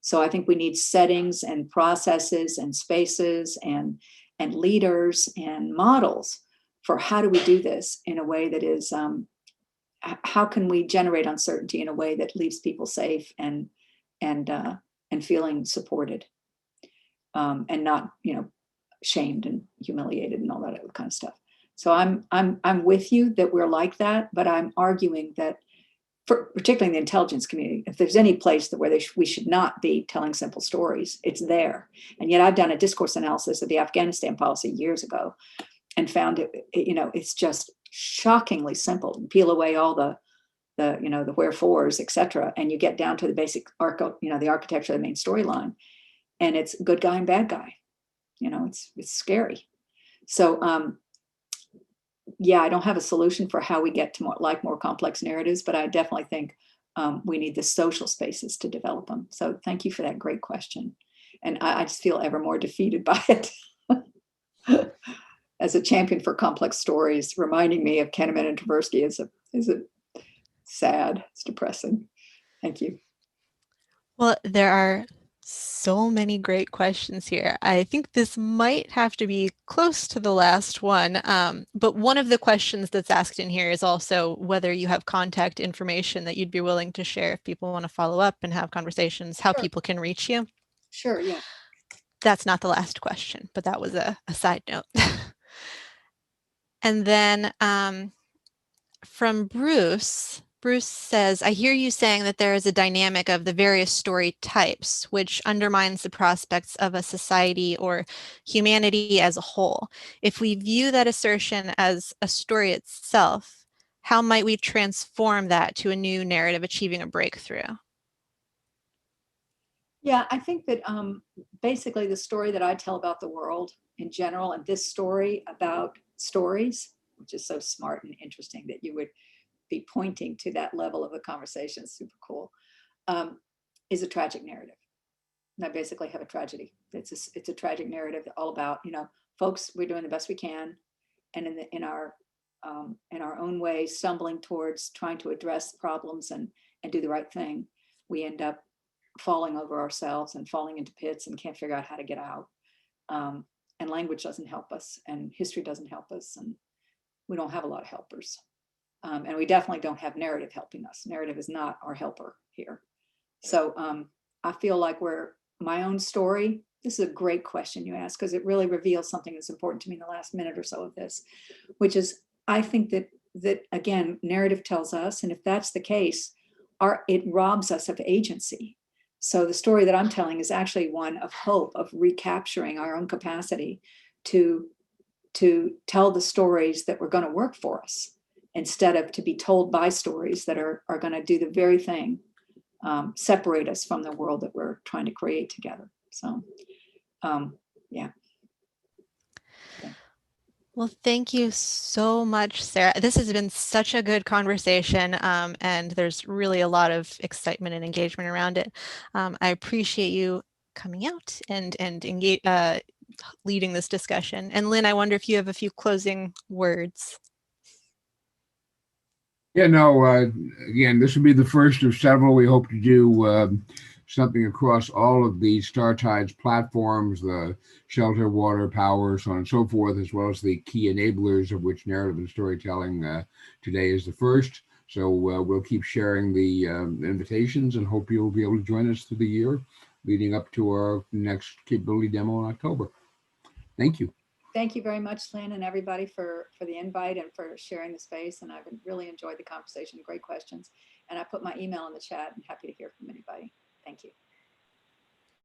So I think we need settings and processes and spaces and leaders and models for how do we do this in a way that is, how can we generate uncertainty in a way that leaves people safe and feeling supported, and not, shamed and humiliated and all that other kind of stuff. So I'm with you that we're like that, but I'm arguing that, particularly in the intelligence community, if there's any place where we should not be telling simple stories, it's there. And yet I've done a discourse analysis of the Afghanistan policy years ago and found it's just shockingly simple. You peel away all the wherefores, et cetera, and you get down to the basic the architecture of the main storyline, and it's good guy and bad guy. It's scary. So I don't have a solution for how we get to more complex narratives, but I definitely think we need the social spaces to develop them. So thank you for that great question. And I just feel ever more defeated by it as a champion for complex stories, reminding me of Kahneman and Tversky is a sad, it's depressing. Thank you. Well, there are so many great questions here. I think this might have to be close to the last one, but one of the questions that's asked in here is also whether you have contact information that you'd be willing to share if people want to follow up and have conversations, how people can reach you. Sure, yeah. That's not the last question, but that was a side note. And then from Bruce says, I hear you saying that there is a dynamic of the various story types, which undermines the prospects of a society or humanity as a whole. If we view that assertion as a story itself, how might we transform that to a new narrative achieving a breakthrough? Yeah, I think that basically the story that I tell about the world in general, and this story about stories, which is so smart and interesting that you would be pointing to that level of a conversation, super cool, is a tragic narrative. And I basically have a tragedy. It's a tragic narrative all about, folks, we're doing the best we can, and in our own way, stumbling towards trying to address problems and do the right thing, we end up falling over ourselves and falling into pits and can't figure out how to get out. And language doesn't help us, and history doesn't help us, and we don't have a lot of helpers. And we definitely don't have narrative helping us. Narrative is not our helper here. So I feel like my own story, this is a great question you asked, because it really reveals something that's important to me in the last minute or so of this, which is, I think that again, narrative tells us, and if that's the case, it robs us of agency. So the story that I'm telling is actually one of hope, of recapturing our own capacity to tell the stories that were going to work for us, instead of to be told by stories that are going to do the very thing, separate us from the world that we're trying to create together. So, yeah. Well, thank you so much, Sarah. This has been such a good conversation, and there's really a lot of excitement and engagement around it. I appreciate you coming out and leading this discussion. And Lynn, I wonder if you have a few closing words. Yeah, no, again, this will be the first of several. We hope to do something across all of the StarTides platforms, the shelter, water, power, so on and so forth, as well as the key enablers, of which narrative and storytelling today is the first. So we'll keep sharing the invitations and hope you'll be able to join us through the year. leading up to our next capability demo in October. Thank you. Thank you very much, Lynn, and everybody for the invite and for sharing the space. And I've really enjoyed the conversation. Great questions. And I put my email in the chat. I'm happy to hear from anybody. Thank you.